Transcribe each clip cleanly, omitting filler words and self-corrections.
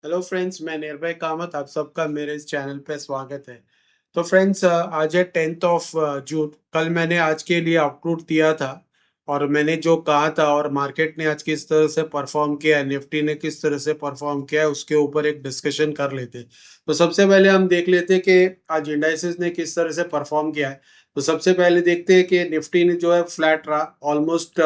Hello friends, मैं निर्भय कामत। आप सबका मेरे इस चैनल पे स्वागत है। तो फ्रेंड्स, आज है 10th जून। कल मैंने आज के लिए आउटपुट दिया था और मैंने जो कहा था और मार्केट ने आज किस तरह से परफॉर्म किया है, निफ्टी ने किस तरह से परफॉर्म किया है, उसके ऊपर एक डिस्कशन कर लेते हैं। तो सबसे पहले हम देख लेते हैं कि आज इंडाइसेस ने किस तरह से परफॉर्म किया है। तो सबसे पहले देखते हैं कि निफ्टी ने जो है फ्लैट रहा, ऑलमोस्ट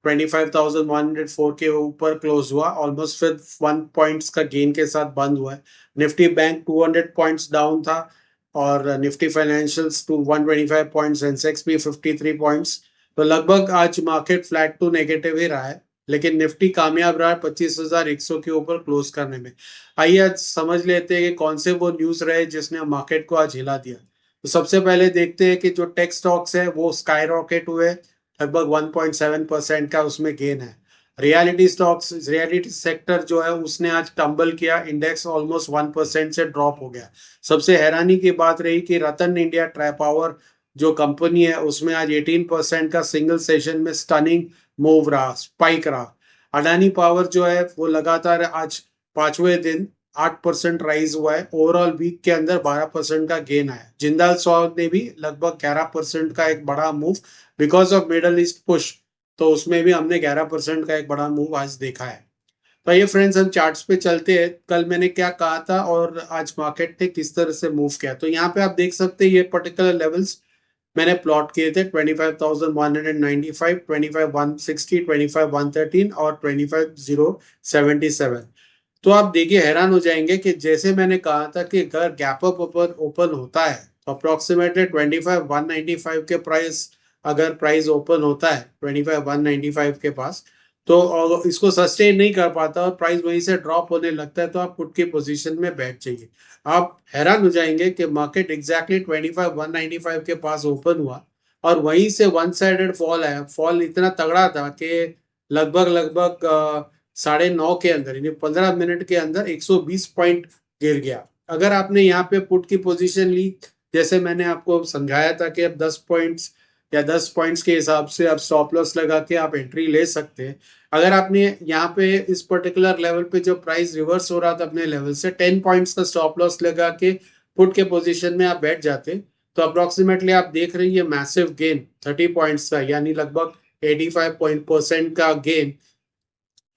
25,104 के ऊपर क्लोज हुआ, ऑलमोस्ट फिर 1 पॉइंट्स का गेन के साथ बंद हुआ है। निफ्टी बैंक 200 पॉइंट्स डाउन था और Nifty financials to 125 points, Sensex भी 53 पॉइंट्स। तो लगभग आज मार्केट फ्लैट टू नेगेटिव ही रहा है, लेकिन निफ्टी कामयाब रहा 25,100 के ऊपर क्लोज करने में। आइए आज समझ लेते हैं कि कौन से वो न्यूज रहे जिसने मार्केट को आज हिला दिया। तो सबसे पहले देखते हैं कि जो टेक स्टॉक्स है वो स्काई रॉकेट हुए, लगभग 1.7% का उसमें गेन है। रियलिटी सेक्टर जो है उसने आज टंबल किया, इंडेक्स ऑलमोस्ट 1% से ड्रॉप हो गया। सबसे हैरानी की बात रही कि रतन इंडिया ट्राई पावर जो कंपनी है उसमें आज 18% का सिंगल सेशन में स्टनिंग मूव रहा, स्पाइक रहा। अडानी पावर जो है वो लगातार आज 5वें दिन 8% राइज हुआ है। ओवरऑल वीक के अंदर 12% का गेन आया। जिंदाल स्टॉक ने भी लगभग 11% का एक बड़ा move because of middle east push, तो उसमें भी हमने 11% का एक बड़ा मूव आज देखा है। तो ये फ्रेंड्स, हम चार्ट्स पे चलते हैं। कल मैंने क्या कहा था और आज मार्केट ने किस तरह से मूव किया। तो यहाँ पे आप देख सकते हैं ये पर्टिकुलर लेवल्स मैंने प्लॉट किए थे, 25,195, 25,160, 25,113 और 25,077। तो आप देखिए, हैरान हो जाएंगे कि जैसे मैंने कहा था कि अगर गैप अप ओपन होता है तो अप्रोक्सीमेटली 25,195 के प्राइस, अगर प्राइस ओपन होता है 25,195 के पास, तो और इसको सस्टेन नहीं कर पाता और प्राइस वहीं से ड्रॉप होने लगता है, तो आप पुट की पोजीशन में बैठ जाइए। आप हैरान हो जाएंगे कि मार्केट एग्जैक्टली 25,195 के पास ओपन हुआ और वहीं से वन साइडेड फॉल आया। फॉल इतना तगड़ा था कि लगभग लगभग 9:30 के अंदर, यानी 15 मिनट के अंदर 120 पॉइंट गिर गया। अगर आपने यहाँ पे पुट की पोजीशन ली, जैसे मैंने आपको समझाया था कि अब 10 पॉइंट्स या 10 पॉइंट्स के हिसाब से आप स्टॉप लॉस लगा के आप एंट्री ले सकते हैं। अगर आपने यहाँ पे इस पर्टिकुलर लेवल पे जो प्राइस रिवर्स हो रहा था अपने लेवल से 10 पॉइंट्स का स्टॉप लॉस लगा के पुट के पोजीशन में आप बैठ जाते, तो अप्रोक्सीमेटली आप देख रहे हैं मैसिव गेन 30 पॉइंट्स का, यानी लगभग 85% का गेन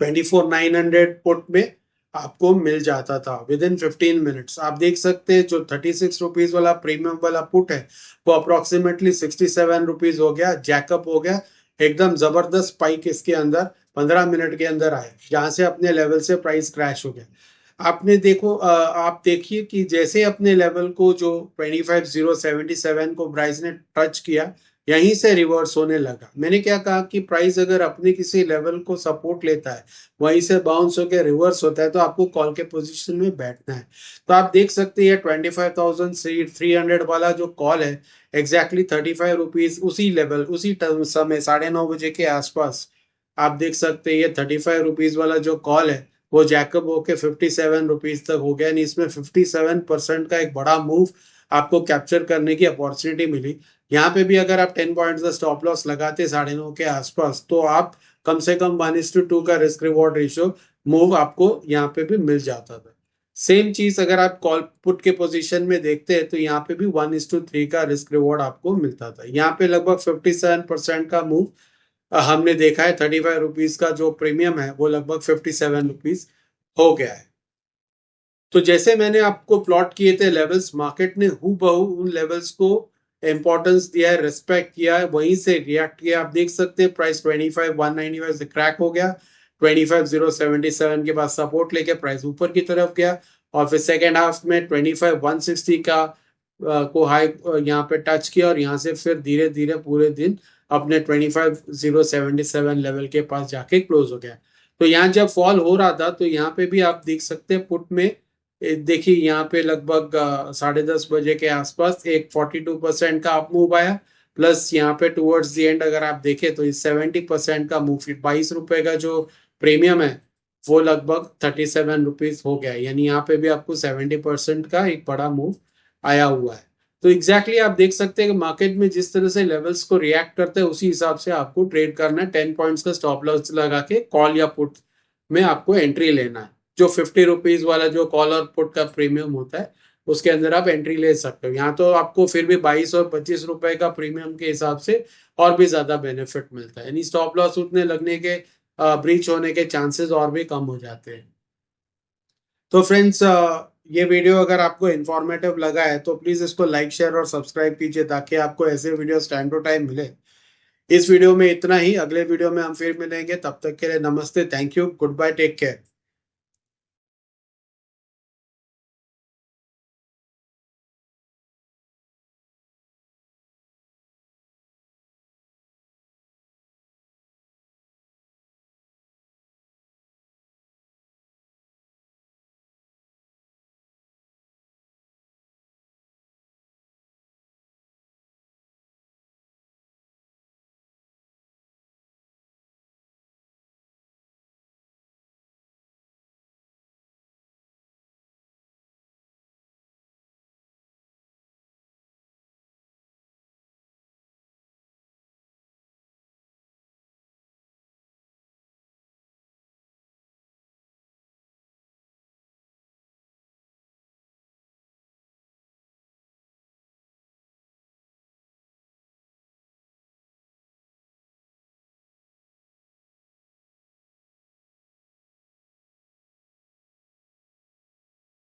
24,900 पुट में आपको मिल जाता था विद इन 15 मिनट्स। आप देख सकते हैं जो 36 रुपीज वाला प्रीमियम वाला पुट है वो अप्रोक्सीमेटली 67 रुपीज हो गया, जैकअप हो गया। एकदम जबरदस्त स्पाइक इसके अंदर 15 मिनट के अंदर आए, जहां से अपने लेवल से प्राइस क्रैश हो गया। आपने देखो, आप देखिए कि जैसे अपने लेवल को जो 25,077 को प्राइस ने टच किया, यहीं से रिवर्स होने लगा। मैंने क्या कहा कि प्राइस अगर अपने किसी लेवल को सपोर्ट लेता है, वहीं से बाउंस होकर रिवर्स होता है, तो आपको कॉल के पोजीशन में बैठना है। तो आप देख सकते हैं 25,300 वाला जो कॉल है, एग्जैक्टली 35 रुपीज उसी लेवल उसी समय 9:30 बजे के आसपास आप देख सकते हैं ये 35 रुपीज वाला जो कॉल है वो जैकब होके 57 रुपीज तक हो गया। यानी इसमें 57% का एक बड़ा मूव आपको कैप्चर करने की अपॉर्चुनिटी मिली। यहाँ पे भी अगर आप 10 पॉइंट्स का स्टॉप लॉस लगाते 9:30 के आसपास, तो आप कम से कम 1:2 का रिस्क रिवॉर्ड रेशियो मूव आपको यहाँ पे भी मिल जाता था। सेम चीज अगर आप कॉल पुट के पोजीशन में देखते हैं तो यहाँ पे भी 1:3 का रिस्क रिवॉर्ड आपको मिलता था। यहाँ पे लगभग 57% का मूव हमने देखा है। 35 रुपीज का जो प्रीमियम है वो लगभग 57 रुपीज हो गया है। तो जैसे मैंने आपको प्लॉट किए थे लेवल्स, मार्केट ने हूबहू उन लेवल्स को इंपॉर्टेंस दिया है, रिस्पेक्ट किया है, वहीं से रिएक्ट किया। आप देख सकते हैं प्राइस 25,195 से क्रैक हो गया, 25,077 के बाद सपोर्ट लेके प्राइस ऊपर की तरफ गया और फिर सेकेंड हाफ में 25,160 का को हाई यहाँ पे टच किया और यहाँ से फिर धीरे धीरे पूरे दिन अपने 25,077 लेवल के पास जाके क्लोज हो गया। तो यहाँ जब फॉल हो रहा था तो यहाँ पे भी आप देख सकते हैं पुट में, देखिए यहाँ पे लगभग 10:30 बजे के आसपास एक 42% का अप मूव आया, प्लस यहाँ पे टुवर्ड्स द एंड अगर आप देखें तो इस 70% का मूव, 22 रुपए का जो प्रीमियम है वो लगभग 37 रुपीज हो गया। यानी यहाँ पे भी आपको 70% का एक बड़ा मूव आया हुआ है। तो एग्जैक्टली आप देख सकते हैं कि मार्केट में जिस तरह से लेवल्स को रिएक्ट करते हैं उसी हिसाब से आपको ट्रेड करना है। 10 पॉइंट्स का स्टॉप लॉस लगा के कॉल या पुट में आपको एंट्री लेना है। जो 50 रुपीज वाला जो कॉल और पुट का प्रीमियम होता है उसके अंदर आप एंट्री ले सकते हो। यहाँ तो आपको फिर भी 22 और 25 रुपए का प्रीमियम के हिसाब से और भी ज्यादा बेनिफिट मिलता है, यानी स्टॉप लॉस उतने लगने के ब्रीच होने के चांसेस और भी कम हो जाते हैं। तो फ्रेंड्स, ये वीडियो अगर आपको इन्फॉर्मेटिव लगा है तो प्लीज इसको लाइक शेयर और सब्सक्राइब कीजिए ताकि आपको ऐसे वीडियोस टाइम टू टाइम मिले। इस वीडियो में इतना ही, अगले वीडियो में हम फिर मिलेंगे, तब तक के लिए नमस्ते, thank you, good bye, take care.